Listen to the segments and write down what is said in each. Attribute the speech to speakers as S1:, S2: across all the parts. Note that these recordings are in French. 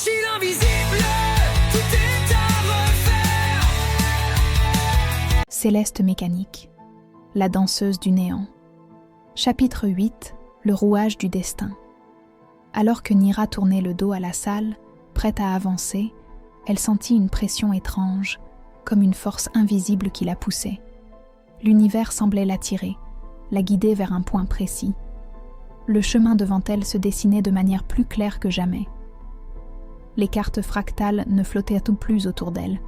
S1: franchi l'invisible, tout est à refaire.
S2: Céleste Mécanique, la danseuse du néant. Chapitre 8, le rouage du destin. Alors que Nira tournait le dos à la salle, prête à avancer, elle sentit une pression étrange, comme une force invisible qui la poussait. L'univers semblait l'attirer, la guider vers un point précis. Le chemin devant elle se dessinait de manière plus claire que jamais. Les cartes fractales ne flottaient plus autour d'elle,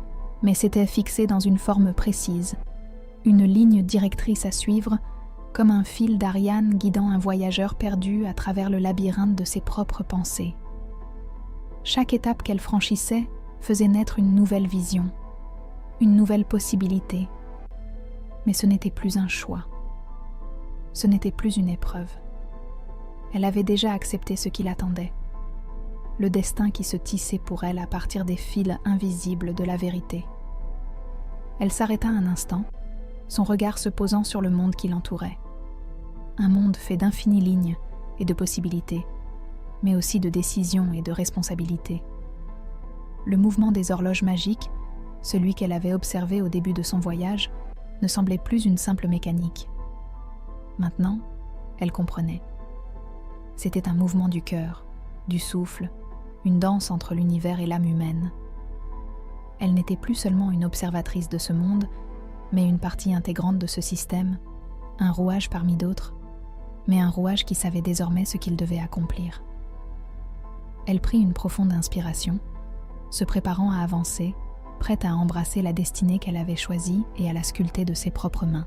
S2: mais s'étaient fixées dans une forme précise, une ligne directrice à suivre, comme un fil d'Ariane guidant un voyageur perdu à travers le labyrinthe de ses propres pensées. Chaque étape qu'elle franchissait faisait naître une nouvelle vision, une nouvelle possibilité. Mais ce n'était plus un choix. Ce n'était plus une épreuve. Elle avait déjà accepté ce qui l'attendait, le destin qui se tissait pour elle à partir des fils invisibles de la vérité. Elle s'arrêta un instant, son regard se posant sur le monde qui l'entourait. Un monde fait d'infinies lignes et de possibilités, mais aussi de décisions et de responsabilités. Le mouvement des horloges magiques, celui qu'elle avait observé au début de son voyage, ne semblait plus une simple mécanique. Maintenant, elle comprenait. C'était un mouvement du cœur, du souffle, une danse entre l'univers et l'âme humaine. Elle n'était plus seulement une observatrice de ce monde, mais une partie intégrante de ce système, un rouage parmi d'autres, mais un rouage qui savait désormais ce qu'il devait accomplir. Elle prit une profonde inspiration, se préparant à avancer, prête à embrasser la destinée qu'elle avait choisie et à la sculpter de ses propres mains.